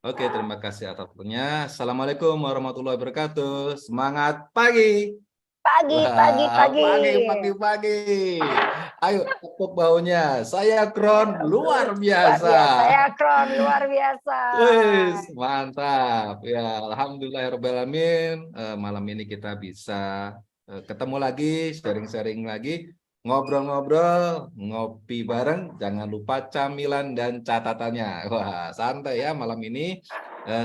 Oke, terima kasih atas waktunya. Assalamualaikum warahmatullahi wabarakatuh. Semangat pagi. Pagi, pagi, Wah, pagi. pagi. Ayo, tepuk bahunya. Saya Kron, luar Luar biasa. biasa ya, Kron. Luar biasa. Wis, mantap. Ya, alhamdulillahirobbilalamin. Malam ini kita bisa ketemu lagi, sharing-sharing lagi, ngobrol-ngobrol, ngopi bareng. Jangan lupa camilan dan catatannya. Wah, santai ya malam ini.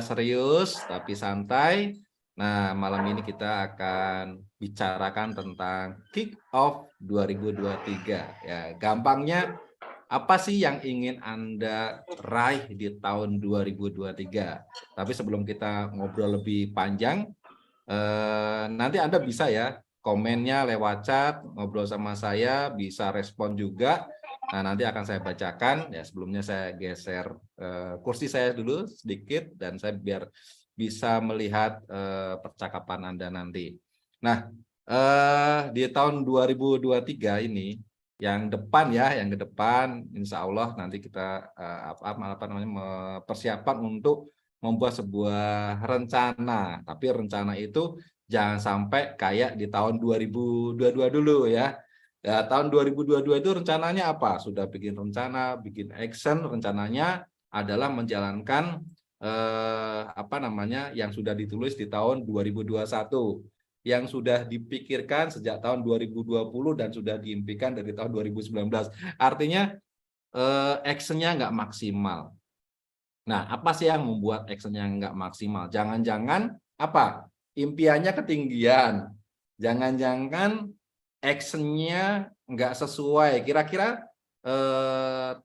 Serius tapi santai. Nah, malam ini kita akan bicarakan tentang kick off 2023. Ya, gampangnya apa sih yang ingin Anda raih di tahun 2023? Tapi sebelum kita ngobrol lebih panjang, nanti Anda bisa ya komennya lewat chat, ngobrol sama saya, bisa respon juga. Nah, nanti akan saya bacakan. Ya, sebelumnya saya geser kursi saya dulu sedikit dan saya biar bisa melihat percakapan Anda nanti. Nah, di tahun 2023 ini yang depan ya, yang ke depan insya Allah nanti kita apa namanya persiapan untuk membuat sebuah rencana. Tapi rencana itu jangan sampai kayak di tahun 2022 dulu ya. Ya, tahun 2022 itu rencananya apa? Sudah bikin rencana, bikin action, rencananya adalah menjalankan apa namanya yang sudah ditulis di tahun 2021 yang sudah dipikirkan sejak tahun 2020 dan sudah diimpikan dari tahun 2019. Artinya actionnya nggak maksimal. Nah, apa sih yang membuat actionnya nggak maksimal? Jangan-jangan apa? Impiannya ketinggian. Jangan-jangan actionnya nggak sesuai. Kira-kira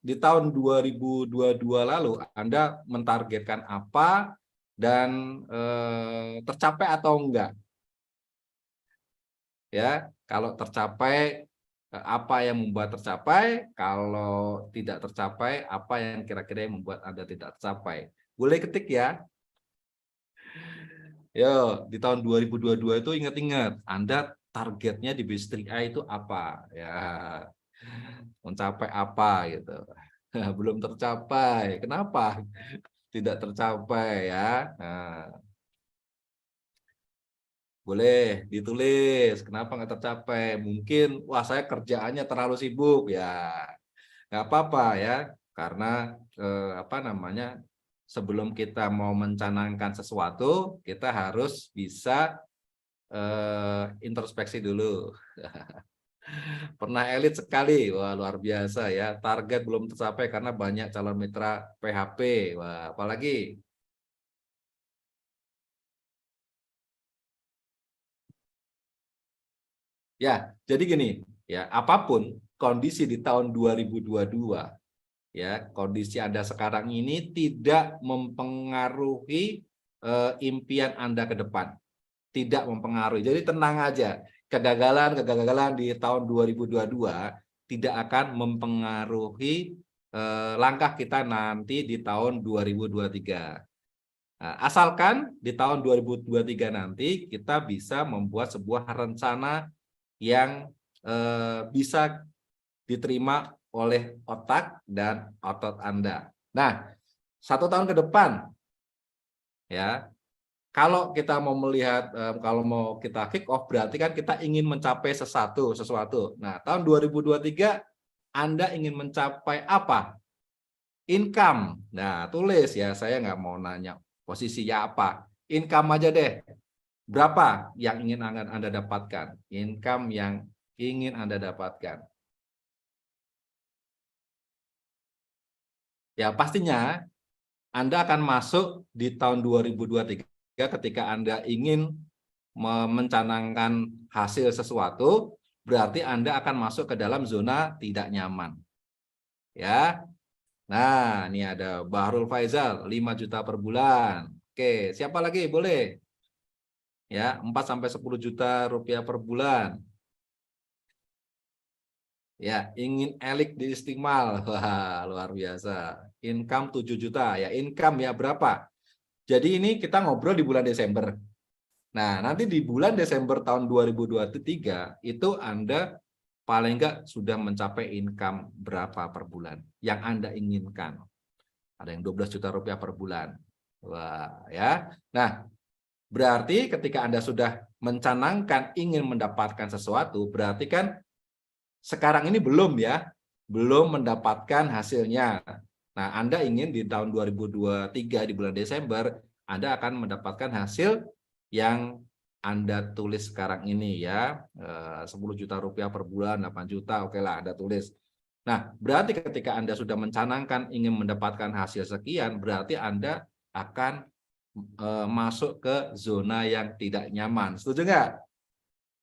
di tahun 2022 lalu Anda mentargetkan apa dan tercapai atau enggak? Ya, kalau tercapai apa yang membuat tercapai, kalau tidak tercapai apa yang kira-kira yang membuat Anda tidak tercapai. Boleh ketik ya. Yo, di tahun 2022 itu ingat-ingat, Anda targetnya di Bistrik A itu apa? Ya, mencapai apa gitu. Belum tercapai. Kenapa? Tidak tercapai ya. Nah, boleh ditulis, kenapa nggak tercapai? Mungkin, wah saya kerjaannya terlalu sibuk, ya nggak apa-apa ya, karena apa namanya, sebelum kita mau mencanangkan sesuatu, kita harus bisa introspeksi dulu. Pernah elit sekali, wah luar biasa ya, target belum tercapai karena banyak calon mitra PHP, wah apalagi. Ya, jadi gini, ya apapun kondisi di tahun 2022, ya kondisi Anda sekarang ini tidak mempengaruhi impian Anda ke depan, tidak mempengaruhi. Jadi tenang aja, kegagalan di tahun 2022 tidak akan mempengaruhi langkah kita nanti di tahun 2023. Nah, asalkan di tahun 2023 nanti kita bisa membuat sebuah rencana yang bisa diterima oleh otak dan otot Anda. Nah, 1 tahun ke depan, ya, kalau kita mau melihat, kalau mau kita kick off, berarti kan kita ingin mencapai sesuatu. Nah, tahun 2023 Anda ingin mencapai apa? Income. Nah, tulis ya, saya nggak mau nanya posisinya apa. Income aja deh. Berapa yang ingin Anda dapatkan? Income yang ingin Anda dapatkan. Ya, pastinya Anda akan masuk di tahun 2023 ketika Anda ingin mencanangkan hasil sesuatu, berarti Anda akan masuk ke dalam zona tidak nyaman. Ya. Nah, ini ada Bahrul Faizal, 5 juta per bulan. Oke, siapa lagi? Boleh. Ya, 4 sampai 10 juta rupiah per bulan. Ya, ingin elik di Istiqmal. Wah, luar biasa. Income 7 juta. Ya, income ya berapa? Jadi ini kita ngobrol di bulan Desember. Nah, nanti di bulan Desember tahun 2023 itu Anda paling enggak sudah mencapai income berapa per bulan yang Anda inginkan. Ada yang 12 juta rupiah per bulan. Wah, ya. Nah, berarti ketika Anda sudah mencanangkan ingin mendapatkan sesuatu, berarti kan sekarang ini belum ya, belum mendapatkan hasilnya. Nah, Anda ingin di tahun 2023 di bulan Desember, Anda akan mendapatkan hasil yang Anda tulis sekarang ini ya, 10 juta rupiah per bulan, 8 juta, oke lah Anda tulis. Nah, berarti ketika Anda sudah mencanangkan ingin mendapatkan hasil sekian, berarti Anda akan masuk ke zona yang tidak nyaman. Setuju nggak?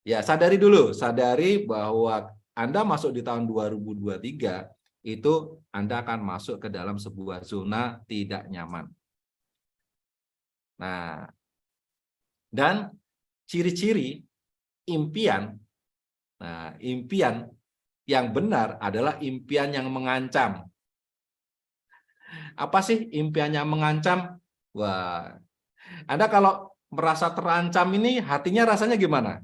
Ya, sadari dulu, sadari bahwa Anda masuk di tahun 2023, itu Anda akan masuk ke dalam sebuah zona tidak nyaman. Nah, dan ciri-ciri impian, nah, impian yang benar adalah impian yang mengancam. Apa sih impian yang mengancam? Wah, Anda kalau merasa terancam ini hatinya rasanya gimana?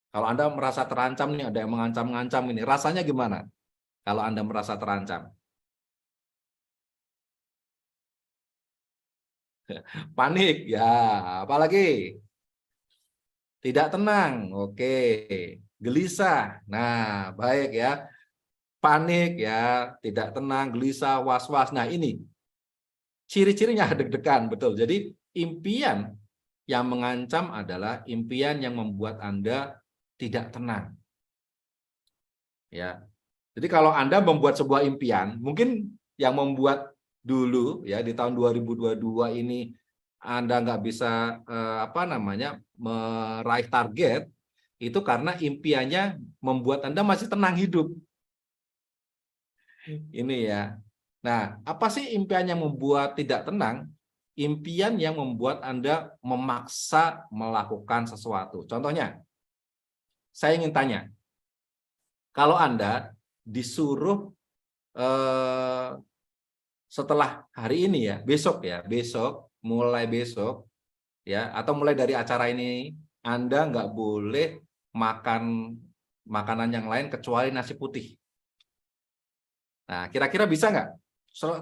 Kalau Anda merasa terancam nih, ada yang mengancam-ngancam ini, rasanya gimana? Kalau Anda merasa terancam? Panik, ya. Apalagi? Tidak tenang, oke. Gelisah, nah baik ya. Panik ya, tidak tenang, gelisah, was-was. Nah ini ciri-cirinya deg-degan, betul. Jadi impian yang mengancam adalah impian yang membuat Anda tidak tenang. Ya. Jadi kalau Anda membuat sebuah impian, mungkin yang membuat dulu ya di tahun 2022 ini Anda nggak bisa meraih target itu karena impiannya membuat Anda masih tenang hidup. Ini ya. Nah, apa sih impian yang membuat tidak tenang? Impian yang membuat Anda memaksa melakukan sesuatu. Contohnya, saya ingin tanya, kalau Anda disuruh setelah hari ini ya, besok, mulai besok, ya, atau mulai dari acara ini, Anda nggak boleh makan makanan yang lain kecuali nasi putih. Nah, kira-kira bisa nggak?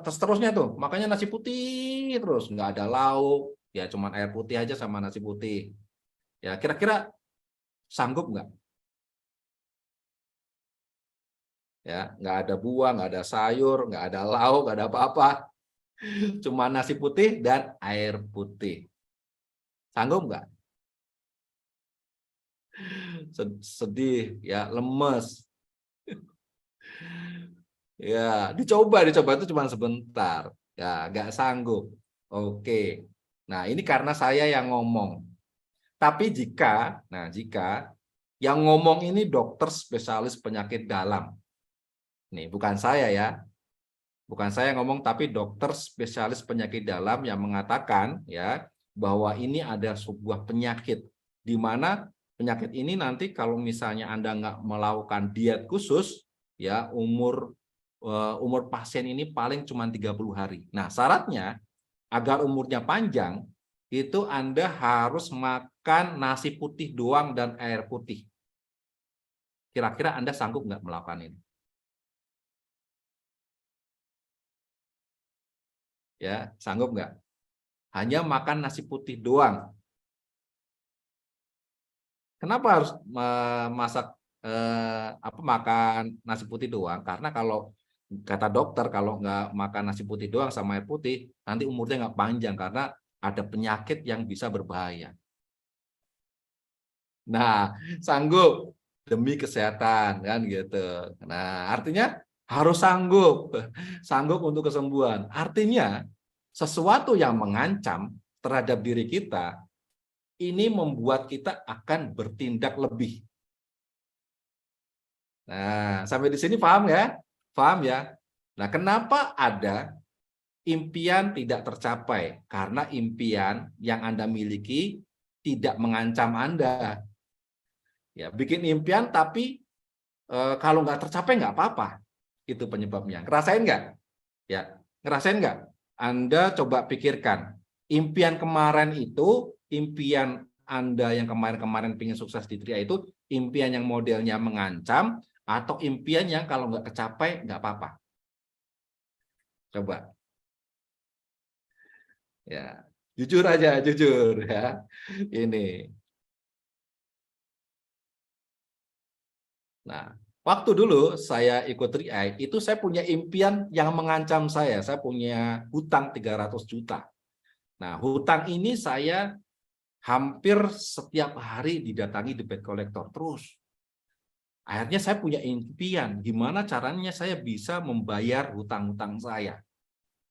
Seterusnya tuh, makanya nasi putih terus, nggak ada lauk, ya cuman air putih aja sama nasi putih. Ya, kira-kira sanggup nggak? Ya, nggak ada buah, nggak ada sayur, nggak ada lauk, nggak ada apa-apa, cuma nasi putih dan air putih. Sanggup nggak? Sedih, ya, lemes. Ya, dicoba itu cuma sebentar. Ya, nggak sanggup. Oke. Nah, ini karena saya yang ngomong. Tapi jika yang ngomong ini dokter spesialis penyakit dalam. Nih, bukan saya ya. Bukan saya yang ngomong, tapi dokter spesialis penyakit dalam yang mengatakan ya bahwa ini ada sebuah penyakit di mana penyakit ini nanti kalau misalnya Anda nggak melakukan diet khusus ya umur pasien ini paling cuma 30 hari. Nah, syaratnya agar umurnya panjang itu Anda harus makan nasi putih doang dan air putih. Kira-kira Anda sanggup nggak melakukan ini? Ya, sanggup nggak? Hanya makan nasi putih doang. Kenapa harus makan nasi putih doang? Karena kalau kata dokter kalau nggak makan nasi putih doang sama air putih, nanti umurnya nggak panjang karena ada penyakit yang bisa berbahaya. Nah, sanggup demi kesehatan kan gitu. Nah, artinya harus sanggup, sanggup untuk kesembuhan. Artinya sesuatu yang mengancam terhadap diri kita ini membuat kita akan bertindak lebih. Nah, sampai di sini paham ya? Paham ya? Nah, kenapa ada impian tidak tercapai? Karena impian yang Anda miliki tidak mengancam Anda. Ya, bikin impian tapi kalau nggak tercapai nggak apa-apa. Itu penyebabnya. Ngerasain nggak? Ya, ngerasain nggak? Anda coba pikirkan. Impian kemarin itu, impian Anda yang kemarin-kemarin ingin sukses di Tria itu, impian yang modelnya mengancam, atau impian yang kalau nggak kecapai nggak apa-apa. Coba. Ya. Jujur aja, jujur ya. Ini. Nah, waktu dulu saya ikut Tri-Eye, itu saya punya impian yang mengancam saya. Saya punya hutang 300 juta. Nah, hutang ini saya hampir setiap hari didatangi debt collector terus. Akhirnya saya punya impian, gimana caranya saya bisa membayar hutang-hutang saya.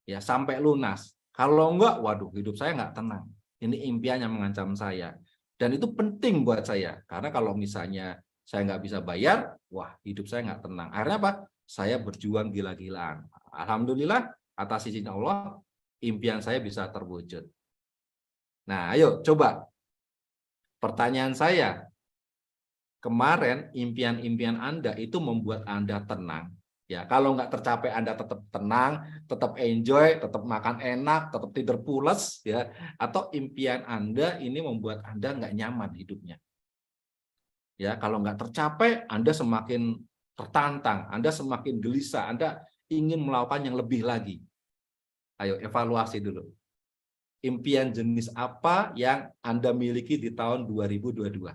Ya, sampai lunas. Kalau enggak, waduh, hidup saya enggak tenang. Ini impian yang mengancam saya. Dan itu penting buat saya. Karena kalau misalnya saya nggak bisa bayar, wah, hidup saya nggak tenang. Akhirnya apa? Saya berjuang gila-gilaan. Alhamdulillah, atas izin Allah, impian saya bisa terwujud. Nah, ayo coba. Pertanyaan saya, kemarin impian-impian Anda itu membuat Anda tenang. Ya, kalau nggak tercapai Anda tetap tenang, tetap enjoy, tetap makan enak, tetap tidur pules, ya. Atau impian Anda ini membuat Anda nggak nyaman hidupnya. Ya, kalau nggak tercapai, Anda semakin tertantang, Anda semakin gelisah, Anda ingin melakukan yang lebih lagi. Ayo evaluasi dulu. Impian jenis apa yang Anda miliki di tahun 2022?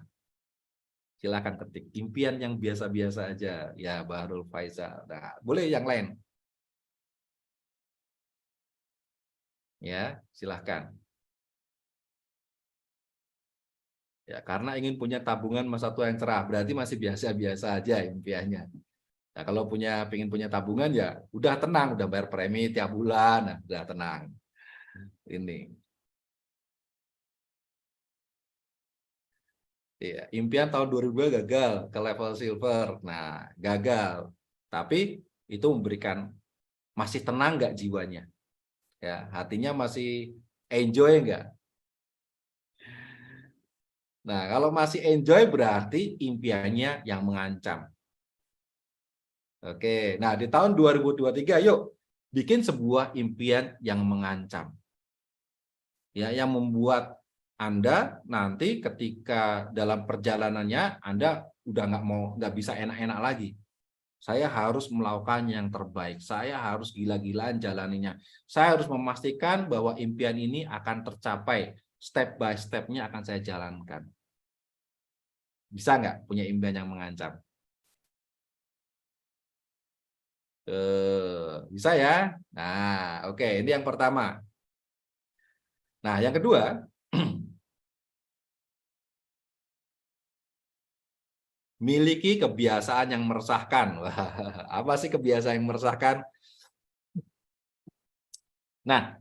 Silakan ketik. Impian yang biasa-biasa aja. Ya, Bahrul Faisal. Nah, boleh yang lain. Ya, silakan. Ya, karena ingin punya tabungan masa tua yang cerah, berarti masih biasa-biasa aja impiannya. Nah, kalau pengen punya tabungan ya udah tenang, udah bayar premi tiap bulan, nah, udah tenang. Ini. Iya, impian tahun 2002 gagal ke level silver. Nah, gagal. Tapi itu memberikan masih tenang nggak jiwanya? Ya, hatinya masih enjoy nggak? Nah, kalau masih enjoy berarti impiannya yang mengancam. Oke, nah di tahun 2023 yuk bikin sebuah impian yang mengancam. Ya, yang membuat Anda nanti ketika dalam perjalanannya Anda udah nggak bisa enak-enak lagi. Saya harus melakukan yang terbaik. Saya harus gila-gilaan jalaninya. Saya harus memastikan bahwa impian ini akan tercapai. Step by step-nya akan saya jalankan. Bisa nggak punya impian yang mengancam? Bisa ya? Nah, oke. Ini yang pertama. Nah, yang kedua, miliki kebiasaan yang meresahkan. Wah, apa sih kebiasaan yang meresahkan? Nah,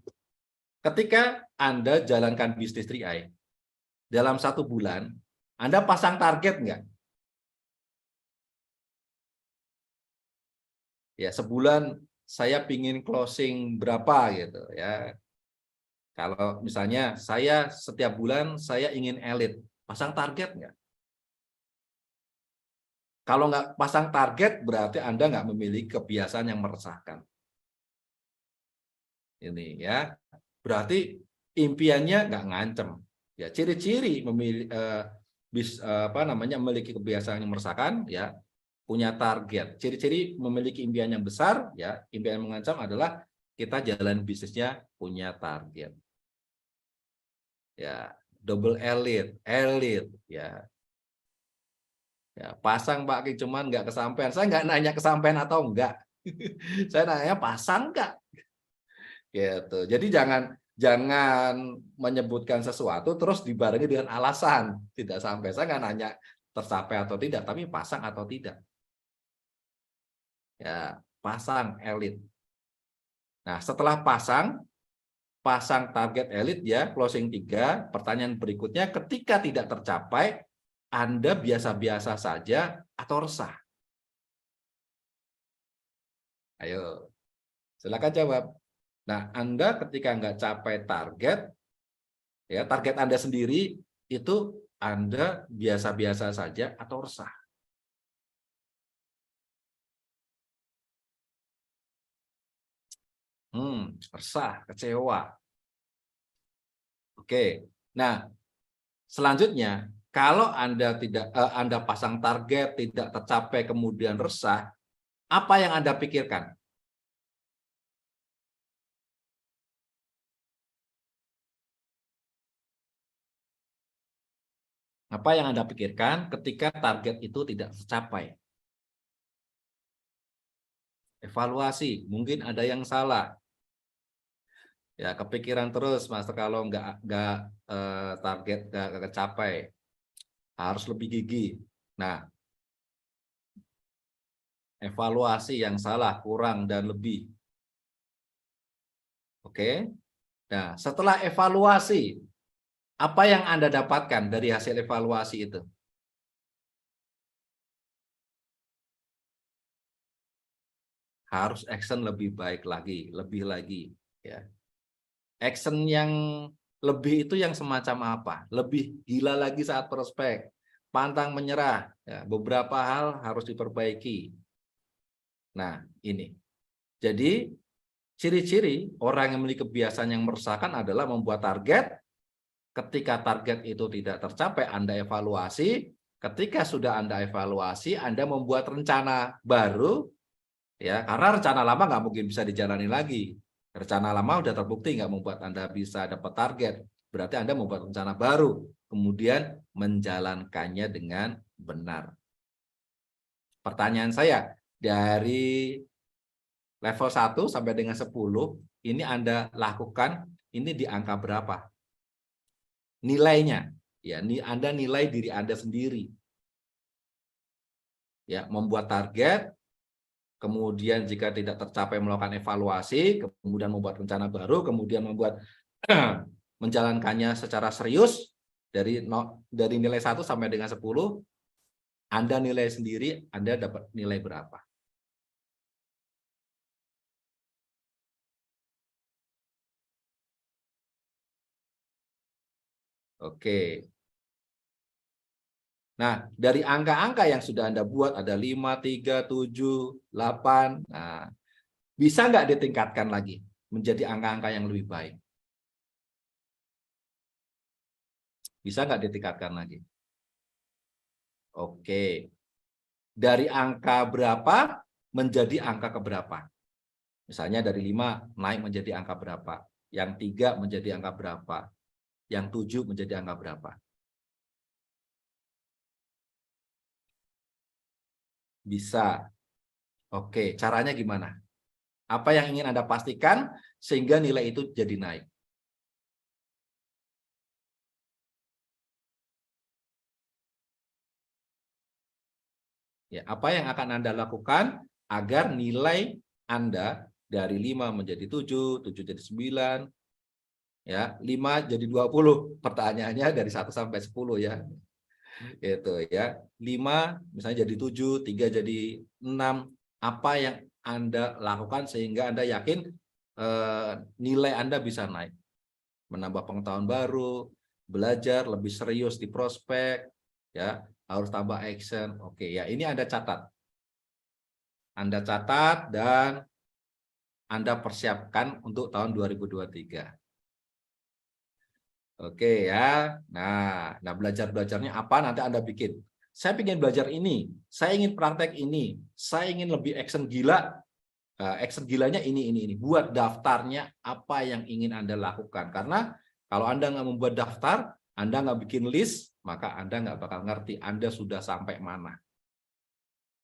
ketika Anda jalankan bisnis 3i, dalam 1 bulan, Anda pasang target nggak? Ya, sebulan saya pingin closing berapa gitu ya. Kalau misalnya saya setiap bulan saya ingin elit, pasang target nggak? Kalau nggak pasang target, berarti Anda nggak memiliki kebiasaan yang meresahkan. Ini ya, berarti impiannya nggak ngancem. Ya, ciri-ciri memiliki kebiasaan yang meresahkan, ya, punya target. Ciri-ciri memiliki impian yang besar, ya, impian yang mengancam adalah kita jalan bisnisnya punya target. Ya, double elit, ya. Ya, pasang Pak, cuman nggak kesampaian. Saya nggak nanya kesampaian atau enggak. Saya nanya pasang nggak? Gitu. Jadi jangan jangan menyebutkan sesuatu terus dibarengi dengan alasan tidak sampai. Saya nggak nanya tercapai atau tidak, tapi pasang atau tidak. Ya, pasang elit. Nah, setelah pasang target elit ya, closing 3, pertanyaan berikutnya ketika tidak tercapai, Anda biasa-biasa saja atau resah? Ayo, silakan jawab. Nah, Anda ketika nggak capai target, ya target Anda sendiri itu Anda biasa-biasa saja atau resah. Resah, kecewa. Oke. Nah, selanjutnya kalau Anda pasang target tidak tercapai kemudian resah, apa yang Anda pikirkan? Apa yang Anda pikirkan ketika target itu tidak tercapai? Evaluasi, mungkin ada yang salah. Ya, kepikiran terus, Mas, kalau nggak target nggak kecapai, harus lebih gigih. Nah, evaluasi yang salah, kurang dan lebih. Oke. Nah, setelah evaluasi, apa yang Anda dapatkan dari hasil evaluasi itu? Harus action lebih baik lagi, lebih lagi. Ya. Action yang lebih itu yang semacam apa? Lebih gila lagi saat prospek, pantang menyerah. Ya, beberapa hal harus diperbaiki. Nah, ini. Jadi, ciri-ciri orang yang memiliki kebiasaan yang meresahkan adalah membuat target. Ketika target itu tidak tercapai, Anda evaluasi. Ketika sudah Anda evaluasi, Anda membuat rencana baru, ya, karena rencana lama nggak mungkin bisa dijalani lagi. Rencana lama udah terbukti nggak membuat Anda bisa dapat target. Berarti Anda membuat rencana baru, kemudian menjalankannya dengan benar. Pertanyaan saya, dari level 1 sampai dengan 10, ini Anda lakukan, ini di angka berapa? Nilainya, ya, Anda nilai diri Anda sendiri. Ya, membuat target, kemudian jika tidak tercapai melakukan evaluasi, kemudian membuat rencana baru, kemudian membuat menjalankannya secara serius dari nilai 1 sampai dengan 10, Anda nilai sendiri, Anda dapat nilai berapa? Oke. Nah, dari angka-angka yang sudah Anda buat ada 5, 3, 7, 8. Nah, bisa nggak ditingkatkan lagi menjadi angka-angka yang lebih baik? Bisa nggak ditingkatkan lagi? Oke. Dari angka berapa menjadi angka keberapa? Misalnya dari 5 naik menjadi angka berapa? Yang 3 menjadi angka berapa? Yang 7 menjadi angka berapa? Bisa. Oke, caranya gimana? Apa yang ingin Anda pastikan sehingga nilai itu jadi naik? Ya, apa yang akan Anda lakukan agar nilai Anda dari 5 menjadi 7, 7 jadi 9, ya, 5 jadi 20. Pertanyaannya dari 1 sampai 10 ya. Itu ya. 5 misalnya jadi 7, 3 jadi 6. Apa yang Anda lakukan sehingga Anda yakin nilai Anda bisa naik? Menambah pengetahuan baru, belajar lebih serius di prospek, ya, harus tambah action. Oke, ya, ini Anda catat. Anda catat dan Anda persiapkan untuk tahun 2023. Oke ya. Nah belajar-belajarnya apa nanti Anda bikin. Saya ingin belajar ini, saya ingin praktek ini, saya ingin lebih action gila. Action gilanya ini. Buat daftarnya apa yang ingin Anda lakukan. Karena kalau Anda nggak membuat daftar, Anda nggak bikin list, maka Anda nggak bakal ngerti Anda sudah sampai mana.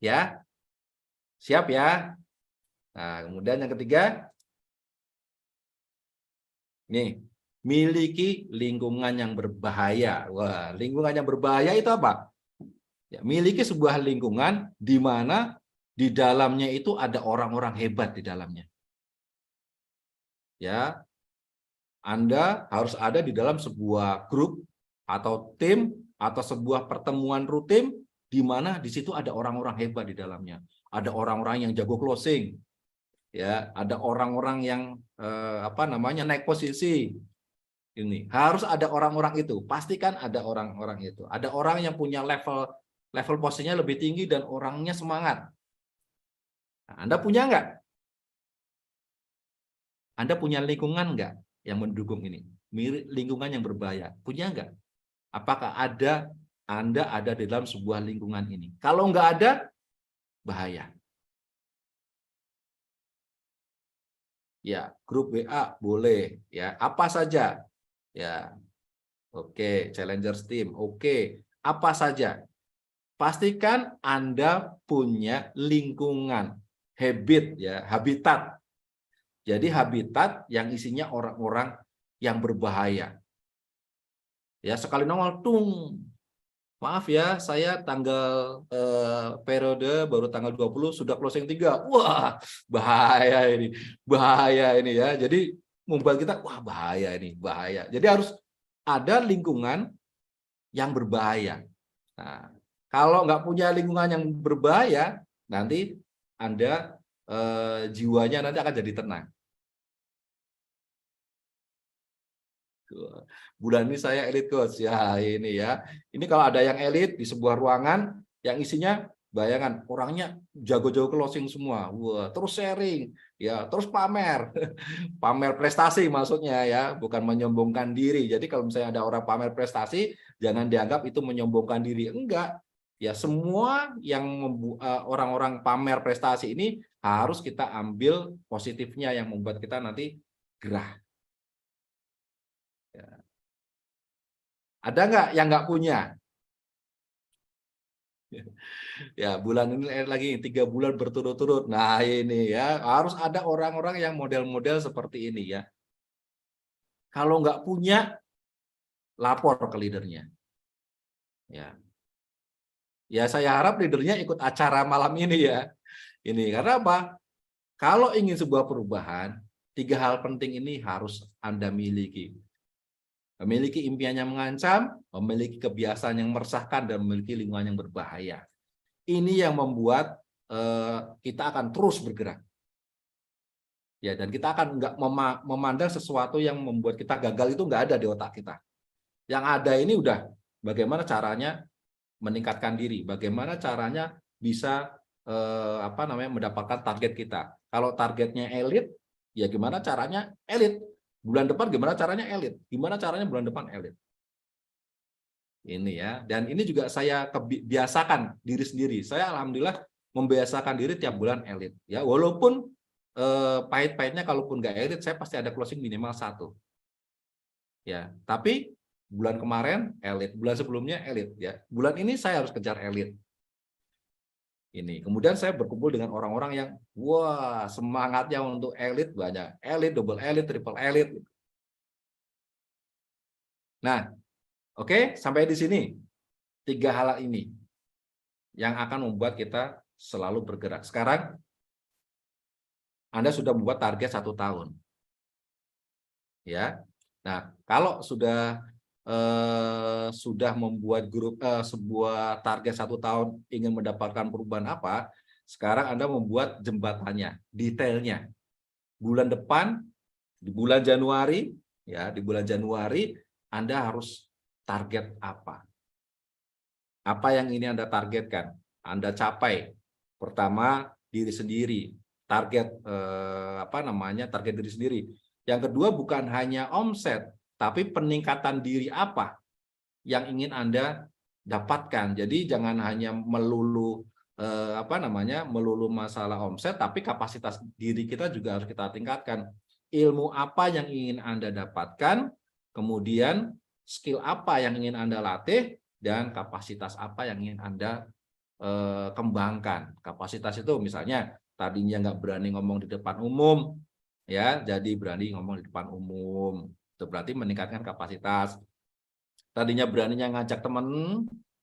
Ya, siap ya. Nah, kemudian yang ketiga, nih, miliki lingkungan yang berbahaya. Wah, lingkungan yang berbahaya itu apa? Ya, miliki sebuah lingkungan di mana di dalamnya itu ada orang-orang hebat di dalamnya. Ya, Anda harus ada di dalam sebuah grup atau tim atau sebuah pertemuan rutin di mana di situ ada orang-orang hebat di dalamnya. Ada orang-orang yang jago closing, ya, ada orang-orang yang naik posisi. Ini harus ada orang-orang itu. Pastikan ada orang-orang itu. Ada orang yang punya level posisinya lebih tinggi dan orangnya semangat. Nah, Anda punya nggak? Anda punya lingkungan nggak yang mendukung ini? Lingkungan yang berbahaya. Punya nggak? Apakah Anda ada di dalam sebuah lingkungan ini? Kalau nggak ada, bahaya. Ya, grup WA boleh. Ya, apa saja. Ya, oke. Challengers team, oke. apa saja? Pastikan Anda punya lingkungan, habit ya, habitat. Jadi habitat yang isinya orang-orang yang berbahaya. Ya, sekali nongol tung. Maaf ya, saya tanggal periode baru tanggal 20 sudah closing 3. Wah, bahaya ini. Bahaya ini ya. Jadi membuat kita wah bahaya ini, bahaya. Jadi harus ada lingkungan yang berbahaya. Nah, kalau nggak punya lingkungan yang berbahaya, nanti Anda jiwanya nanti akan jadi tenang. Bulan ini saya elite coach ya ini ya. Ini kalau ada yang elite di sebuah ruangan yang isinya bayangan orangnya jago-jago closing semua. Wah, terus sharing ya, terus pamer. Pamer prestasi maksudnya ya, bukan menyombongkan diri. Jadi kalau misalnya ada orang pamer prestasi, jangan dianggap itu menyombongkan diri. Enggak. Ya semua yang orang-orang pamer prestasi ini harus kita ambil positifnya yang membuat kita nanti gerah. Ya. Ada nggak yang nggak punya? Ya, bulan ini lagi 3 bulan berturut-turut. Nah, ini ya, harus ada orang-orang yang model-model seperti ini ya. Kalau nggak punya, lapor ke leadernya. Ya. Ya, saya harap leadernya ikut acara malam ini ya. Ini karena apa? Kalau ingin sebuah perubahan, 3 hal penting ini harus Anda miliki. Memiliki impian yang mengancam, memiliki kebiasaan yang meresahkan, dan memiliki lingkungan yang berbahaya. Ini yang membuat kita akan terus bergerak. Ya, dan kita akan nggak memandang sesuatu yang membuat kita gagal itu nggak ada di otak kita. Yang ada ini udah bagaimana caranya meningkatkan diri, bagaimana caranya bisa mendapatkan target kita. Kalau targetnya elit, ya gimana caranya elit. Bulan depan gimana caranya elit. Gimana caranya bulan depan elit. Ini ya, dan ini juga saya biasakan diri sendiri. Saya alhamdulillah membiasakan diri tiap bulan elit. Ya, walaupun pahit-pahitnya kalaupun nggak elit, saya pasti ada closing minimal 1. Ya, tapi bulan kemarin elit, bulan sebelumnya elit. Ya, bulan ini saya harus kejar elit. Ini. Kemudian saya berkumpul dengan orang-orang yang wah semangatnya untuk elit banyak, elit, double elit, triple elit. Nah, oke, sampai di sini 3 hal ini yang akan membuat kita selalu bergerak. Sekarang Anda sudah membuat target 1 tahun, ya. Nah, kalau sudah membuat grup sebuah target 1 tahun ingin mendapatkan perubahan apa, sekarang Anda membuat jembatannya, detailnya. Bulan depan di bulan Januari, ya di bulan Januari Anda harus target apa? Apa yang ini Anda targetkan? Anda capai. Pertama, diri sendiri. Target target diri sendiri. Yang kedua bukan hanya omset, tapi peningkatan diri apa yang ingin Anda dapatkan. Jadi jangan hanya melulu melulu masalah omset, tapi kapasitas diri kita juga harus kita tingkatkan. Ilmu apa yang ingin Anda dapatkan, kemudian skill apa yang ingin Anda latih, dan kapasitas apa yang ingin Anda kembangkan. Kapasitas itu misalnya tadinya nggak berani ngomong di depan umum, ya jadi berani ngomong di depan umum. Itu berarti meningkatkan kapasitas. Tadinya beraninya ngajak teman,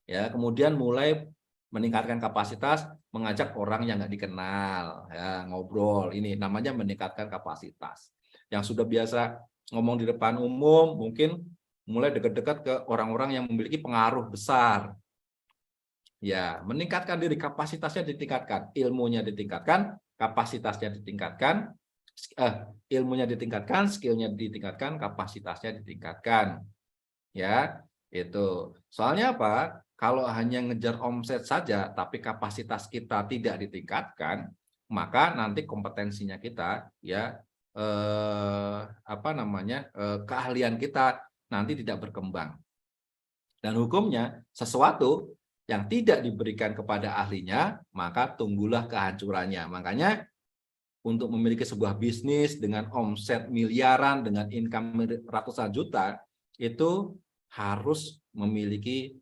ya kemudian mulai meningkatkan kapasitas, mengajak orang yang nggak dikenal, ya ngobrol. Ini namanya meningkatkan kapasitas. Yang sudah biasa ngomong di depan umum, mungkin mulai dekat-dekat ke orang-orang yang memiliki pengaruh besar. Ya, meningkatkan diri, kapasitasnya ditingkatkan, ilmunya ditingkatkan, kapasitasnya ditingkatkan, ilmunya ditingkatkan, skillnya ditingkatkan, kapasitasnya ditingkatkan. Ya, itu. Soalnya apa? Kalau hanya ngejar omset saja, tapi kapasitas kita tidak ditingkatkan, maka nanti kompetensinya kita, ya, keahlian kita nanti tidak berkembang. Dan hukumnya, sesuatu yang tidak diberikan kepada ahlinya, maka tunggulah kehancurannya. Makanya untuk memiliki sebuah bisnis dengan omset miliaran, dengan income ratusan juta, itu harus memiliki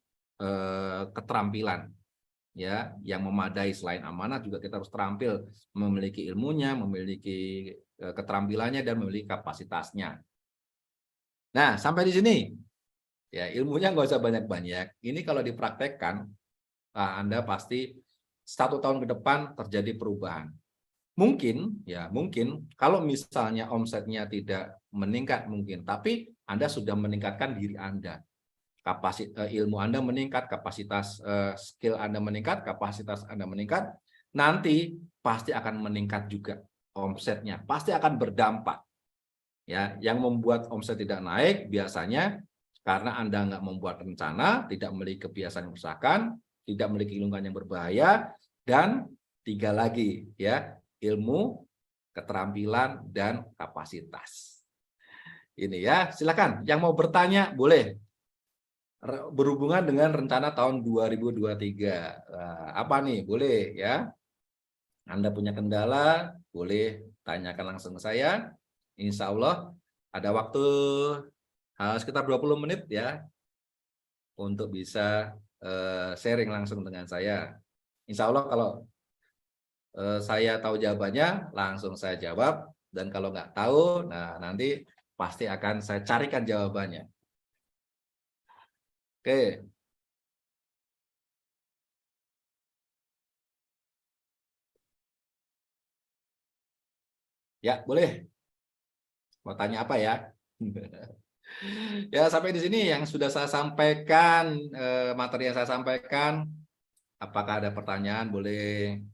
keterampilan ya yang memadai. Selain amanah juga kita harus terampil, memiliki ilmunya, memiliki keterampilannya, dan memiliki kapasitasnya. Nah, sampai di sini ya, ilmunya nggak usah banyak-banyak. Ini kalau dipraktekkan, Anda pasti 1 tahun ke depan terjadi perubahan. Mungkin kalau misalnya omsetnya tidak meningkat mungkin, tapi Anda sudah meningkatkan diri Anda. Ilmu Anda meningkat, kapasitas skill Anda meningkat, kapasitas Anda meningkat, nanti pasti akan meningkat juga omsetnya, pasti akan berdampak. Ya, yang membuat omset tidak naik biasanya karena Anda nggak membuat rencana, tidak memiliki kebiasaan yang merusakan, tidak memiliki lingkungan yang berbahaya, dan 3 lagi ya, ilmu, keterampilan, dan kapasitas. Ini ya, silakan yang mau bertanya boleh. Berhubungan dengan rencana tahun 2023. Apa nih? Boleh ya. Anda punya kendala, boleh tanyakan langsung ke saya. Insya Allah ada waktu sekitar 20 menit ya untuk bisa sharing langsung dengan saya. Insya Allah kalau saya tahu jawabannya, langsung saya jawab. Dan kalau nggak tahu, nah nanti pasti akan saya carikan jawabannya. Oke. Ya, boleh. Mau tanya apa ya? Ya, sampai di sini yang sudah saya sampaikan, materi yang saya sampaikan. Apakah ada pertanyaan? Boleh.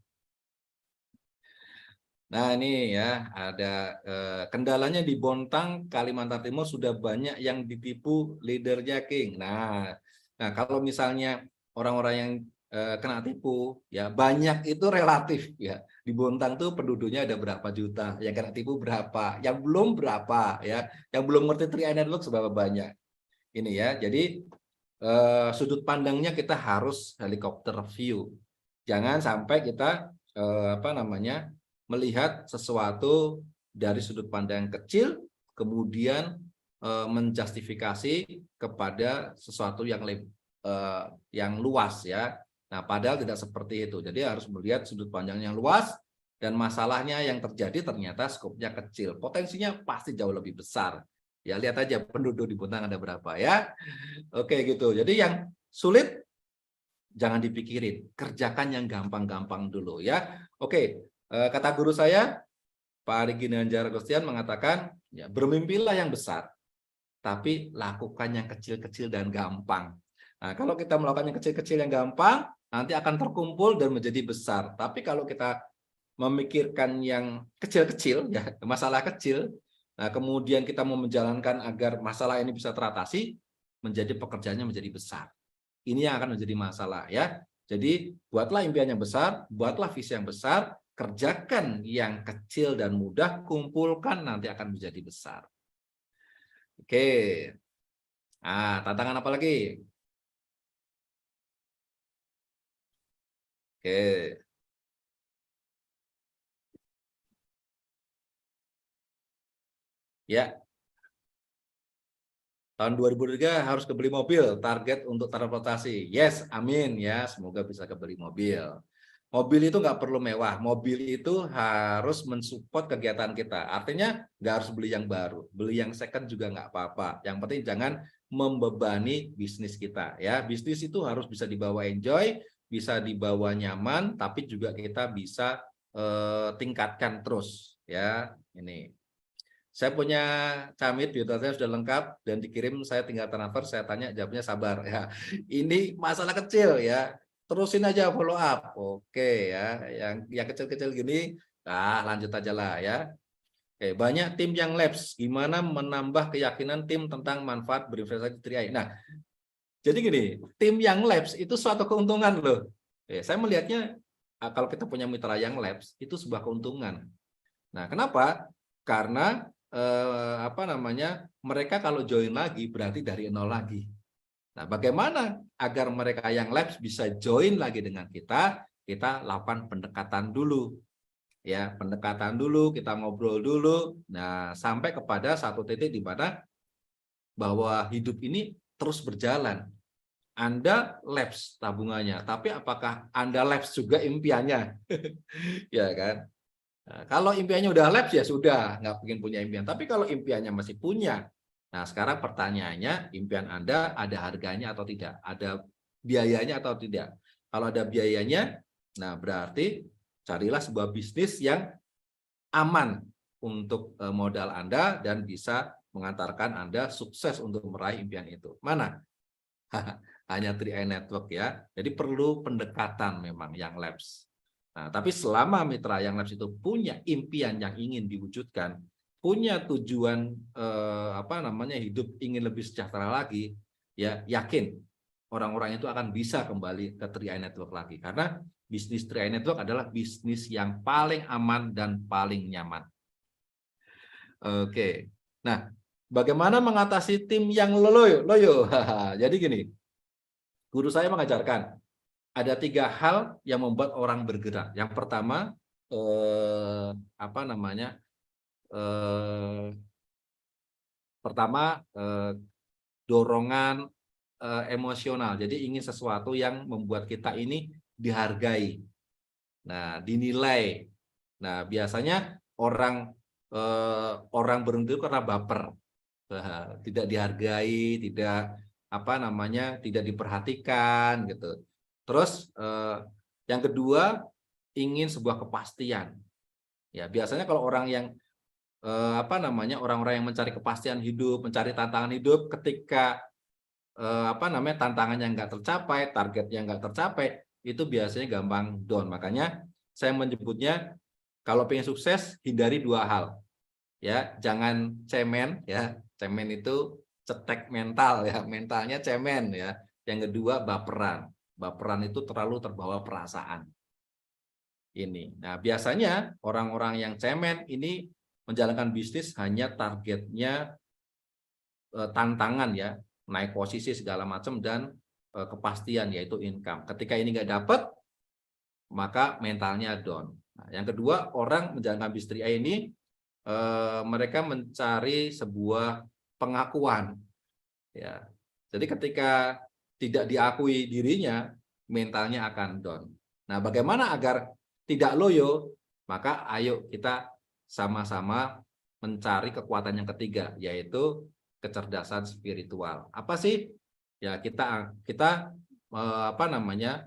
Nah, ini ya, ada kendalanya di Bontang, Kalimantan Timur sudah banyak yang ditipu leader jacking. Nah, kalau misalnya orang-orang yang kena tipu, ya banyak itu relatif ya. Di Bontang tuh penduduknya ada berapa juta, yang kena tipu berapa, yang belum berapa ya, yang belum ngerti 3 analog seberapa banyak. Ini ya, jadi sudut pandangnya kita harus helikopter view. Jangan sampai kita melihat sesuatu dari sudut pandang kecil, kemudian menjustifikasi kepada sesuatu yang luas ya. Nah, padahal tidak seperti itu. Jadi harus melihat sudut pandang yang luas, dan masalahnya yang terjadi ternyata skopnya kecil. Potensinya pasti jauh lebih besar. Ya, lihat aja penduduk di Bontang ada berapa ya. Oke gitu. Jadi yang sulit jangan dipikirin, kerjakan yang gampang-gampang dulu ya. Oke, kata guru saya, Pak Ari Ginanjar Agustian mengatakan, ya, bermimpilah yang besar, tapi lakukan yang kecil-kecil dan gampang. Nah, kalau kita melakukan yang kecil-kecil yang gampang, nanti akan terkumpul dan menjadi besar. Tapi kalau kita memikirkan yang kecil-kecil, ya masalah kecil, nah kemudian kita mau menjalankan agar masalah ini bisa teratasi, menjadi pekerjaannya menjadi besar. Ini yang akan menjadi masalah ya. Jadi buatlah impian yang besar, buatlah visi yang besar, kerjakan yang kecil dan mudah, kumpulkan nanti akan menjadi besar. Oke. Nah, tantangan apa lagi? Oke. Ya, tahun 2023 harus kebeli mobil, target untuk transportasi. Yes, amin ya, semoga bisa kebeli mobil. Mobil itu nggak perlu mewah, mobil itu harus mensupport kegiatan kita. Artinya nggak harus beli yang baru, beli yang second juga nggak apa-apa. Yang penting jangan membebani bisnis kita ya. Bisnis itu harus bisa dibawa enjoy, bisa dibawa nyaman, tapi juga kita bisa tingkatkan terus ya. Ini. Saya punya Camit, biodata saya sudah lengkap dan dikirim, saya tinggal transfer, saya tanya, jawabnya sabar ya. Ini masalah kecil ya, terusin aja follow up. Oke ya, yang kecil-kecil gini, lanjut aja lah ya. Oke, banyak tim yang lapse, gimana menambah keyakinan tim tentang manfaat berinvestasi di 3i. Nah, jadi gini, tim yang lapse itu suatu keuntungan loh. Saya melihatnya kalau kita punya mitra yang lapse itu sebuah keuntungan. Nah, kenapa? Karena mereka kalau join lagi berarti dari nol lagi. Nah, bagaimana agar mereka yang labs bisa join lagi dengan kita? Kita lakukan pendekatan dulu. Ya, pendekatan dulu, kita ngobrol dulu. Nah, sampai kepada satu titik di mana bahwa hidup ini terus berjalan. Anda lapse tabungannya, tapi apakah Anda lapse juga impiannya? Ya kan? Nah, kalau impiannya udah lapse ya sudah, nggak mungkin punya impian. Tapi kalau impiannya masih punya, nah sekarang pertanyaannya, impian Anda ada harganya atau tidak? Ada biayanya atau tidak? Kalau ada biayanya, nah berarti carilah sebuah bisnis yang aman untuk modal Anda dan bisa mengantarkan Anda sukses untuk meraih impian itu. Mana? Hanya 3i Network ya. Jadi perlu pendekatan memang yang labs. Nah, tapi selama mitra yang labs itu punya impian yang ingin diwujudkan, punya tujuan hidup ingin lebih sejahtera lagi, ya yakin orang-orang itu akan bisa kembali ke 3i Network lagi karena bisnis 3i Network adalah bisnis yang paling aman dan paling nyaman. Oke. Nah, bagaimana mengatasi tim yang loyo? Jadi gini, guru saya mengajarkan ada 3 hal yang membuat orang bergerak. Yang pertama, eh, apa namanya? Eh, pertama, dorongan emosional. Jadi ingin sesuatu yang membuat kita ini dihargai. Nah, dinilai. Nah, biasanya orang berhenti itu karena baper. Tidak dihargai, tidak diperhatikan gitu. Terus yang kedua ingin sebuah kepastian. Ya, biasanya kalau orang yang orang-orang yang mencari kepastian hidup, mencari tantangan hidup, ketika tantangannya nggak tercapai, targetnya nggak tercapai, itu biasanya gampang down. Makanya saya menyebutnya kalau pengen sukses hindari 2 hal. Ya, jangan cemen ya. Cemen itu cetek mental ya, mentalnya cemen ya. Yang kedua baperan. Baperan itu terlalu terbawa perasaan. Ini. Nah, biasanya orang-orang yang cemen ini menjalankan bisnis hanya targetnya tantangan ya, naik posisi segala macam dan kepastian yaitu income. Ketika ini nggak dapat, maka mentalnya down. Nah, yang kedua, orang menjalankan bisnis 3i ini mereka mencari sebuah pengakuan. Ya, jadi ketika tidak diakui dirinya, mentalnya akan down. Nah, bagaimana agar tidak loyo? Maka ayo kita sama-sama mencari kekuatan yang ketiga, yaitu kecerdasan spiritual. Apa sih? Ya kita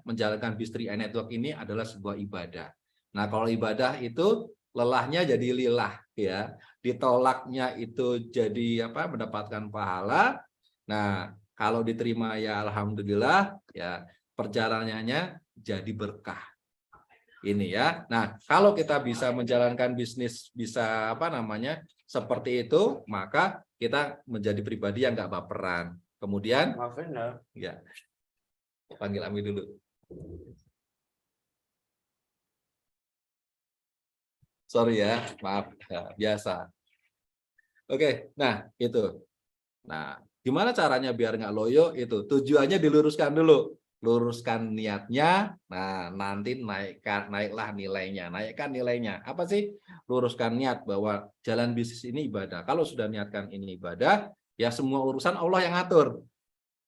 menjalankan bisnis 3i Network ini adalah sebuah ibadah. Nah, kalau ibadah itu lelahnya jadi lilah ya, ditolaknya itu jadi mendapatkan pahala. Nah, kalau diterima ya alhamdulillah ya, perjalanannya jadi berkah. Ini ya. Nah, kalau kita bisa menjalankan bisnis seperti itu, maka kita menjadi pribadi yang nggak baperan. Kemudian ya, panggil Ami dulu. Sorry ya, maaf ya, biasa. Oke, nah itu. Nah, gimana caranya biar nggak loyo? Itu tujuannya diluruskan dulu, luruskan niatnya. Nah, nanti naiklah nilainya, naikkan nilainya. Apa sih? Luruskan niat bahwa jalan bisnis ini ibadah. Kalau sudah niatkan ini ibadah, ya semua urusan Allah yang ngatur.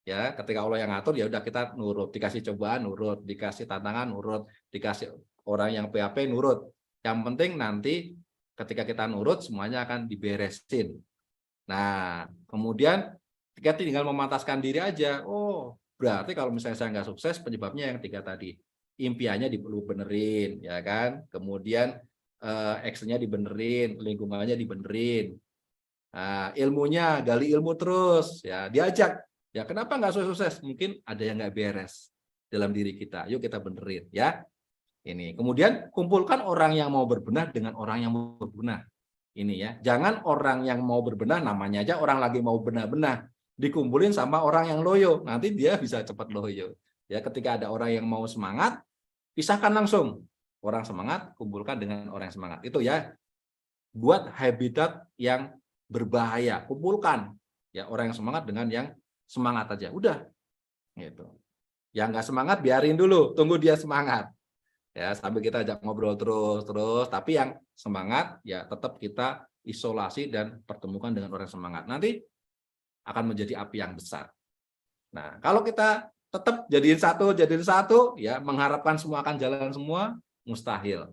Ya, ketika Allah yang ngatur ya udah kita nurut, dikasih cobaan nurut, dikasih tantangan nurut, dikasih orang yang PHP nurut. Yang penting nanti ketika kita nurut semuanya akan diberesin. Nah, kemudian kita tinggal memantaskan diri aja. Oh, berarti kalau misalnya saya nggak sukses, penyebabnya yang 3 tadi. Impiannya perlu benerin, ya kan? Kemudian actionnya dibenerin, lingkungannya dibenerin. Nah, ilmunya, gali ilmu terus, ya diajak. Ya, kenapa nggak sukses? Mungkin ada yang nggak beres dalam diri kita. Yuk kita benerin, ya. Ini. Kemudian kumpulkan orang yang mau berbenah dengan orang yang mau berbenah. Ini ya, jangan orang yang mau berbenah namanya aja orang lagi mau benah-benah dikumpulin sama orang yang loyo, nanti dia bisa cepat loyo. Ya, ketika ada orang yang mau semangat, pisahkan langsung. Orang semangat kumpulkan dengan orang yang semangat. Itu ya. Buat habitat yang berbahaya, kumpulkan ya orang yang semangat dengan yang semangat aja. Udah. Gitu. Yang nggak semangat biarin dulu, tunggu dia semangat. Ya, sambil kita ajak ngobrol terus, tapi yang semangat ya tetap kita isolasi dan pertemukan dengan orang semangat. Nanti akan menjadi api yang besar. Nah, kalau kita tetap jadiin satu, ya mengharapkan semua akan jalan semua, mustahil.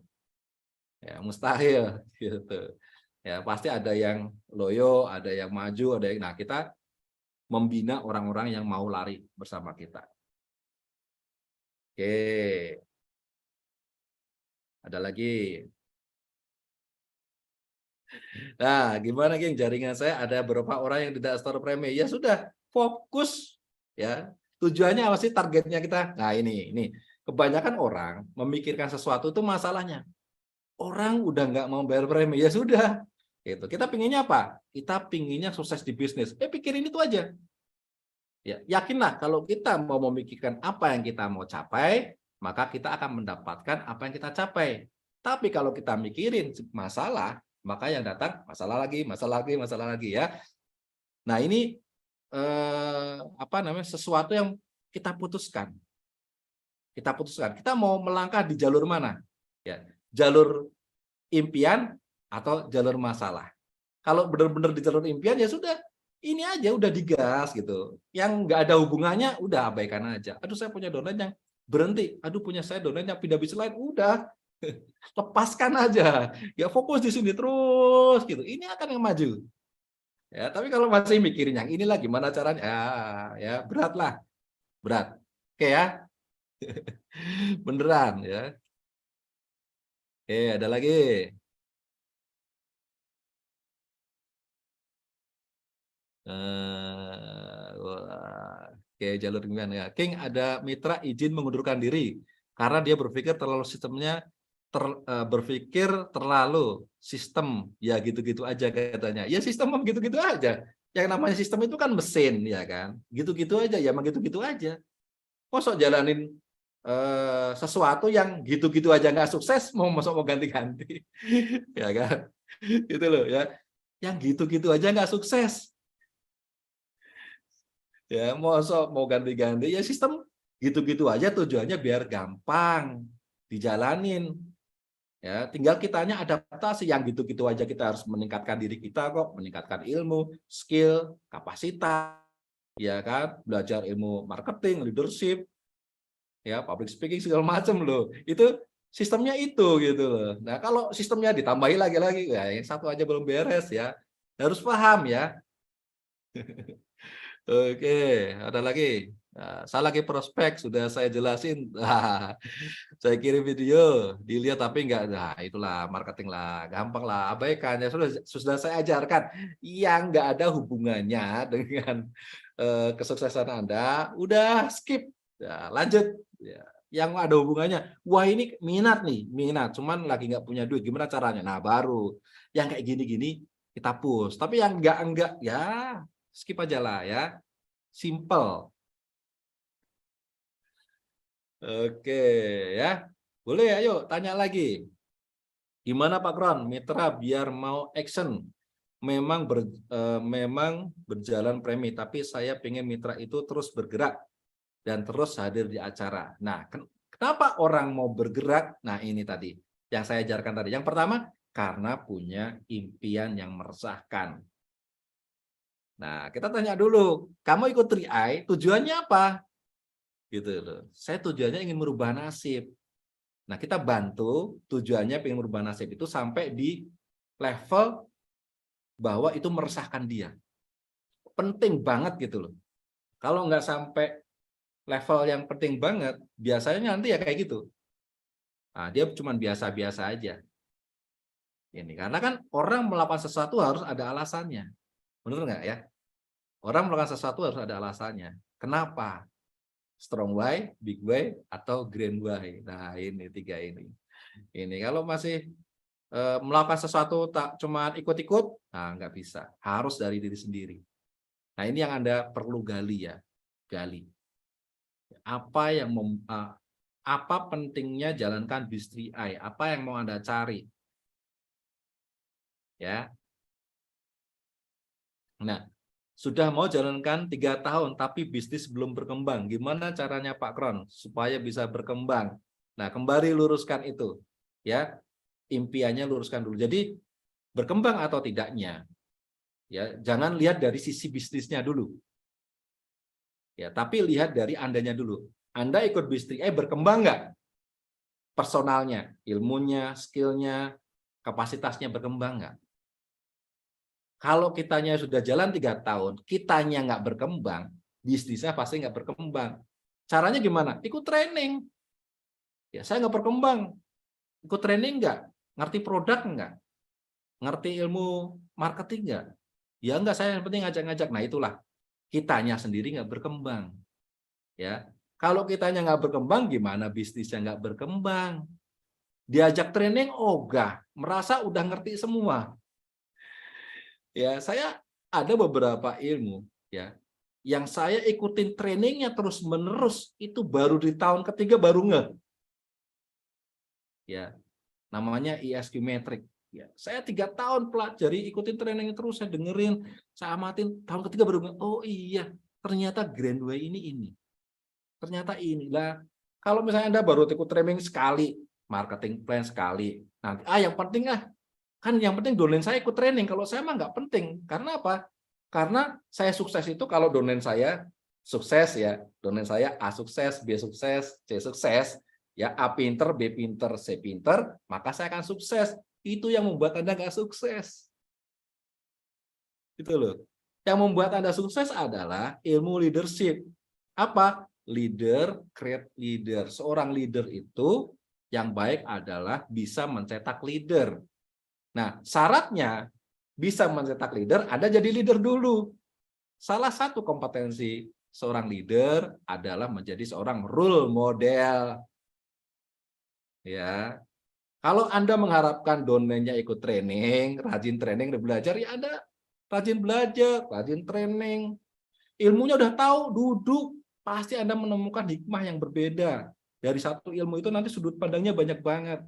Ya, mustahil gitu. Ya, pasti ada yang loyo, ada yang maju, ada yang nah kita membina orang-orang yang mau lari bersama kita. Oke. Ada lagi. Nah, gimana geng? Jaringan saya ada beberapa orang yang tidak store premi. Ya sudah, fokus ya. Tujuannya apa sih, targetnya kita? Nah, ini. Kebanyakan orang memikirkan sesuatu itu masalahnya. Orang udah nggak mau bayar premi, ya sudah. Gitu. Kita pinginnya apa? Kita pinginnya sukses di bisnis. Pikirin itu aja. Ya, yakinlah kalau kita mau memikirkan apa yang kita mau capai, maka kita akan mendapatkan apa yang kita capai. Tapi kalau kita mikirin masalah, maka yang datang masalah lagi, masalah lagi ya. Nah, ini sesuatu yang kita putuskan. Kita mau melangkah di jalur mana? Ya, jalur impian atau jalur masalah. Kalau benar-benar di jalur impian ya sudah, ini aja udah digas gitu. Yang nggak ada hubungannya udah abaikan aja. Aduh, saya punya downline yang berhenti. Aduh, punya saya downline yang pindah bisnis lain, udah lepaskan aja. Ya fokus di sini terus gitu. Ini akan yang maju. Ya, tapi kalau masih mikirin yang inilah gimana caranya? Ya berat lah. Berat. Oke ya. Beneran ya. Oke, ada lagi. Oke, jalur gimana ya? King ada mitra izin mengundurkan diri karena dia berpikir terlalu sistemnya berpikir terlalu sistem ya gitu-gitu aja katanya. Ya sistem gitu-gitu aja. Yang namanya sistem itu kan mesin ya kan. Gitu-gitu aja ya emang gitu-gitu aja. Kok jalanin sesuatu yang gitu-gitu aja nggak sukses mau ganti-ganti. Ya kan? Gitu loh ya. Yang gitu-gitu aja nggak sukses. Ya, mau ganti-ganti ya sistem gitu-gitu aja, tujuannya biar gampang dijalanin. Ya, tinggal kitanya adaptasi, yang gitu-gitu aja kita harus meningkatkan diri kita kok, meningkatkan ilmu, skill, kapasitas, ya kan, belajar ilmu marketing, leadership, ya, public speaking segala macam loh. Itu sistemnya itu gitu loh. Nah, kalau sistemnya ditambahi lagi-lagi, ya yang satu aja belum beres ya. Harus paham ya. Oke, ada lagi. Nah, saya lagi prospek, sudah saya jelasin. Nah, saya kirim video, dilihat tapi enggak. Nah, itulah marketing lah, gampang lah, abaikan. Ya sudah saya ajarkan yang enggak ada hubungannya dengan kesuksesan Anda, udah skip. Ya, lanjut. Ya, yang ada hubungannya, wah ini minat nih, minat, cuman lagi nggak punya duit, gimana caranya? Nah, baru yang kayak gini-gini kita push. Tapi yang enggak ya skip aja lah ya. Simple. Oke ya. Boleh ayo tanya lagi. Gimana Pak Kron? Mitra biar mau action. Memang berjalan premi, tapi saya pengen mitra itu terus bergerak dan terus hadir di acara. Nah, kenapa orang mau bergerak? Nah, ini tadi yang saya ajarkan tadi. Yang pertama, karena punya impian yang meresahkan. Nah, kita tanya dulu, kamu ikut 3i tujuannya apa? Gitu loh. Saya tujuannya ingin merubah nasib. Nah, kita bantu tujuannya ingin merubah nasib itu sampai di level bahwa itu meresahkan dia. Penting banget gitu loh. Kalau nggak sampai level yang penting banget, biasanya nanti ya kayak gitu. Nah, dia cuma biasa-biasa aja. Ini karena kan orang melakukan sesuatu harus ada alasannya. Benar nggak ya? Orang melakukan sesuatu harus ada alasannya. Kenapa? Strong why, big why, atau grand why. Nah, ini 3 ini. Ini kalau masih melakukan sesuatu tak cuma ikut-ikut, nah nggak bisa. Harus dari diri sendiri. Nah, ini yang Anda perlu gali ya. Gali. Apa pentingnya jalankan bis 3i? Apa yang mau Anda cari? Ya. Nah, sudah mau jalankan 3 tahun, tapi bisnis belum berkembang. Gimana caranya Pak Kron supaya bisa berkembang? Nah, kembali luruskan itu. Ya, impiannya luruskan dulu. Jadi, berkembang atau tidaknya. Ya, jangan lihat dari sisi bisnisnya dulu. Ya, tapi lihat dari Andanya dulu. Anda ikut bis 3i berkembang nggak? Personalnya, ilmunya, skillnya, kapasitasnya berkembang nggak? Kalau kitanya sudah jalan 3 tahun, kitanya nggak berkembang, bisnisnya pasti nggak berkembang. Caranya gimana? Ikut training. Ya, saya nggak berkembang. Ikut training nggak? Ngerti produk nggak? Ngerti ilmu marketing nggak? Ya nggak, saya yang penting ngajak-ngajak. Nah itulah, kitanya sendiri nggak berkembang. Ya, kalau kitanya nggak berkembang, gimana bisnisnya nggak berkembang? Diajak training, ogah, merasa udah ngerti semua. Ya, saya ada beberapa ilmu, ya, yang saya ikutin trainingnya terus menerus, itu baru di tahun ketiga baru ngeh. Ya, namanya ISQ Metric. Ya, saya 3 tahun pelajari, ikutin trainingnya terus, saya dengerin, saya amatin, tahun ketiga baru ngeh, oh iya, ternyata Grand Way ini. Ternyata inilah, kalau misalnya Anda baru ikut training sekali, marketing plan sekali, nanti yang penting kan yang penting domain saya ikut training. Kalau saya mah nggak penting. Karena apa? Karena saya sukses itu kalau domain saya sukses, ya, domain saya A sukses, B sukses, C sukses, ya, A pinter, B pinter, C pinter, maka saya akan sukses. Itu yang membuat Anda nggak sukses. Itu loh. Yang membuat Anda sukses adalah ilmu leadership. Apa? Leader, create leader. Seorang leader itu yang baik adalah bisa mencetak leader. Nah, syaratnya bisa mencetak leader, Anda jadi leader dulu. Salah satu kompetensi seorang leader adalah menjadi seorang role model. Ya, kalau Anda mengharapkan domainnya ikut training, rajin training dan belajar, ya Anda rajin belajar, rajin training. Ilmunya udah tahu, duduk, pasti Anda menemukan hikmah yang berbeda. Dari satu ilmu itu nanti sudut pandangnya banyak banget.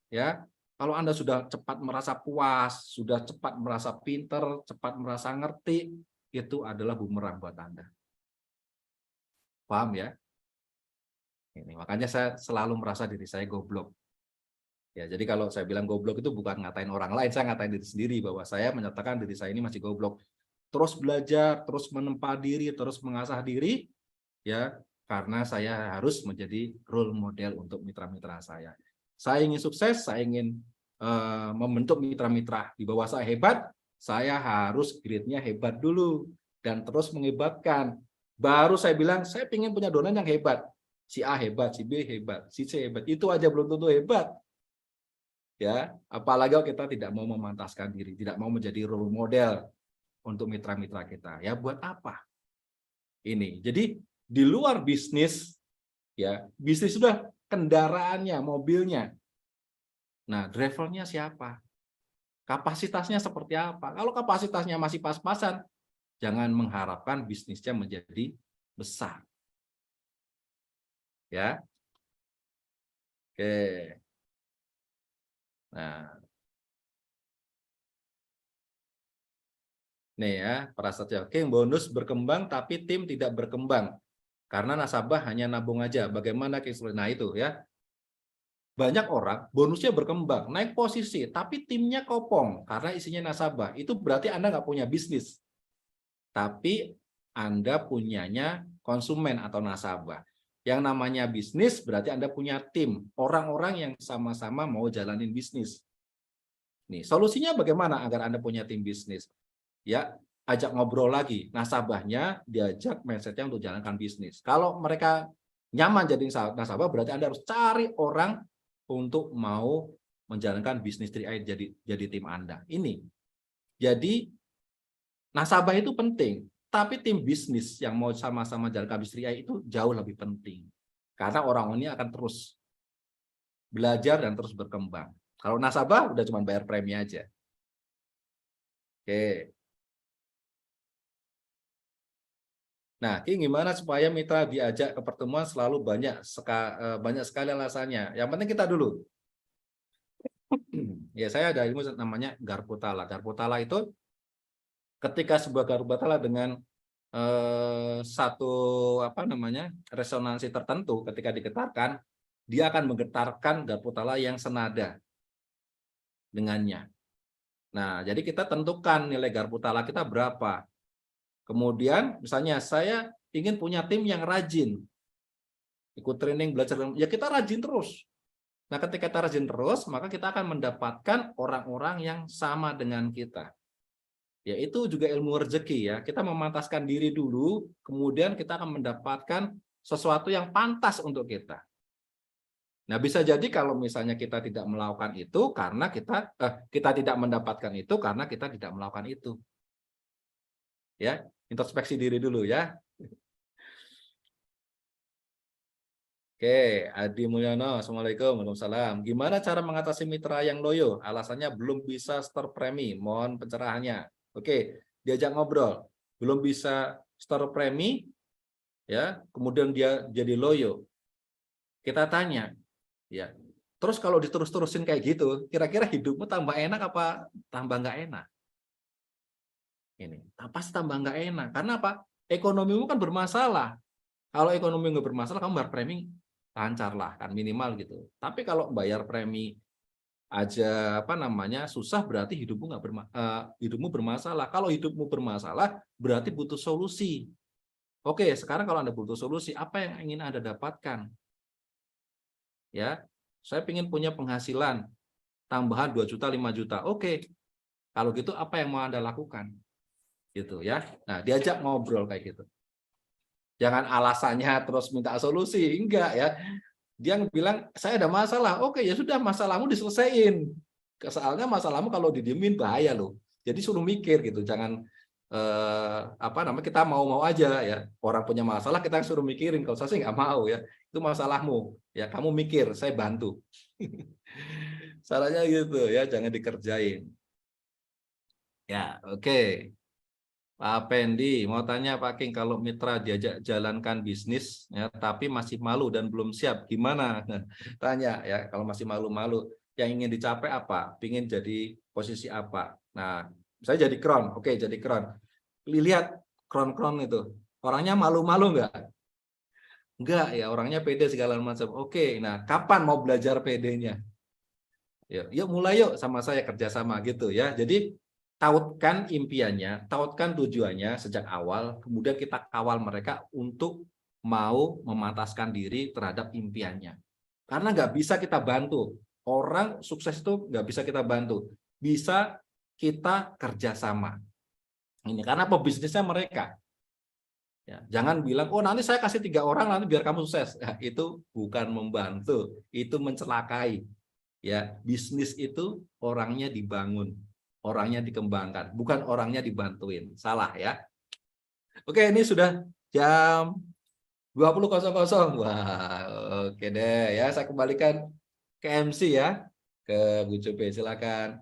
Ya, kalau Anda sudah cepat merasa puas, sudah cepat merasa pinter, cepat merasa ngerti, itu adalah bumerang buat Anda. Paham ya? Ini makanya saya selalu merasa diri saya goblok. Ya, jadi kalau saya bilang goblok itu bukan ngatain orang lain, saya ngatain diri sendiri bahwa saya menyatakan diri saya ini masih goblok. Terus belajar, terus menempa diri, terus mengasah diri, ya, karena saya harus menjadi role model untuk mitra-mitra saya. Saya ingin sukses, saya ingin membentuk mitra-mitra di bawah saya harus grade-nya hebat dulu dan terus mengebatkan. Baru saya bilang, saya ingin punya domain yang hebat. Si A hebat, si B hebat, si C hebat. Itu aja belum tentu hebat. Ya, apalagi kalau kita tidak mau memantaskan diri, tidak mau menjadi role model untuk mitra-mitra kita. Ya, buat apa? Ini. Jadi di luar bisnis, ya, bisnis sudah kendaraannya, mobilnya. Nah, drivernya siapa? Kapasitasnya seperti apa? Kalau kapasitasnya masih pas-pasan, jangan mengharapkan bisnisnya menjadi besar. Ya. Oke. Nah, nih ya, Prasetya. Oke, bonus berkembang tapi tim tidak berkembang. Karena nasabah hanya nabung aja. Bagaimana kesulitan? Nah, itu ya. Banyak orang bonusnya berkembang, naik posisi, tapi timnya kopong karena isinya nasabah. Itu berarti Anda nggak punya bisnis. Tapi Anda punyanya konsumen atau nasabah. Yang namanya bisnis berarti Anda punya tim, orang-orang yang sama-sama mau jalanin bisnis. Nih, solusinya bagaimana agar Anda punya tim bisnis? Ya, ajak ngobrol lagi. Nasabahnya diajak mindsetnya untuk jalankan bisnis. Kalau mereka nyaman jadi nasabah, berarti Anda harus cari orang untuk mau menjalankan bisnis 3i jadi tim Anda. Ini. Jadi nasabah itu penting, tapi tim bisnis yang mau sama-sama jalankan bisnis 3i itu jauh lebih penting. Karena orang ini akan terus belajar dan terus berkembang. Kalau nasabah udah cuma bayar premi aja. Oke. Nah, ini gimana supaya mitra diajak ke pertemuan selalu banyak sekali alasannya. Yang penting kita dulu. Ya, saya ada ilmu namanya Garputala. Garputala itu ketika sebuah Garputala dengan satu resonansi tertentu ketika digetarkan, dia akan menggetarkan Garputala yang senada dengannya. Nah, jadi kita tentukan nilai Garputala kita berapa. Kemudian misalnya saya ingin punya tim yang rajin, ikut training, belajar, ya kita rajin terus. Nah, ketika kita rajin terus, maka kita akan mendapatkan orang-orang yang sama dengan kita. Yaitu juga ilmu rezeki ya. Kita memantaskan diri dulu, kemudian kita akan mendapatkan sesuatu yang pantas untuk kita. Nah, bisa jadi kalau misalnya kita tidak melakukan itu karena kita tidak mendapatkan itu karena kita tidak melakukan itu. Ya, introspeksi diri dulu ya. Oke, Adi Mulyono, Assalamualaikum, Waalaikumsalam. Gimana cara mengatasi mitra yang loyo? Alasannya belum bisa store premi, mohon pencerahannya. Oke, diajak ngobrol, belum bisa store premi, ya, kemudian dia jadi loyo. Kita tanya, ya, terus kalau diterus-terusin kayak gitu, kira-kira hidupmu tambah enak apa tambah nggak enak? Ini, pasti tambah nggak enak. Karena apa? Ekonomimu kan bermasalah. Kalau ekonomi nggak bermasalah, kamu bayar premi lancar lah kan minimal gitu. Tapi kalau bayar premi aja susah, berarti hidupmu bermasalah. Kalau hidupmu bermasalah berarti butuh solusi. Oke, sekarang kalau Anda butuh solusi, apa yang ingin Anda dapatkan? Ya, saya ingin punya penghasilan tambahan 2 juta, 5 juta. Oke. Kalau gitu apa yang mau Anda lakukan? Gitu ya. Nah, diajak ngobrol kayak gitu. Jangan alasannya terus minta solusi, enggak ya. Dia bilang, saya ada masalah. Oke, ya sudah, masalahmu diselesaikan. Soalnya masalahmu kalau didiemin bahaya loh. Jadi suruh mikir gitu, jangan kita mau aja ya. Orang punya masalah kita suruh mikirin. Kalau saya sih nggak mau ya. Itu masalahmu. Ya, kamu mikir, saya bantu. Salahnya gitu ya, jangan dikerjain. Ya, oke. Pak Pendi, mau tanya Pak King, kalau mitra diajak jalankan bisnis, ya, tapi masih malu dan belum siap, gimana? Tanya ya, kalau masih malu-malu, yang ingin dicapai apa? Pingin jadi posisi apa? Nah, saya jadi kron, oke, jadi kron. Lihat kron-kron itu, orangnya malu-malu nggak? Enggak ya, orangnya pede segala macam. Oke, nah kapan mau belajar pedenya? Yuk mulai yuk sama saya kerjasama gitu ya. Jadi tautkan impiannya, tautkan tujuannya sejak awal, kemudian kita kawal mereka untuk mau memantaskan diri terhadap impiannya. Karena nggak bisa kita bantu. Orang sukses itu nggak bisa kita bantu. Bisa kita kerjasama. Ini karena pebisnisnya mereka. Ya, jangan bilang, oh nanti saya kasih 3 orang nanti biar kamu sukses. Ya, itu bukan membantu, itu mencelakai. Ya, bisnis itu orangnya dibangun, orangnya dikembangkan, bukan orangnya dibantuin. Salah ya. Oke, ini sudah jam 20.00. Wah, oke deh ya, saya kembalikan ke MC ya, ke Bu Cobe, silakan.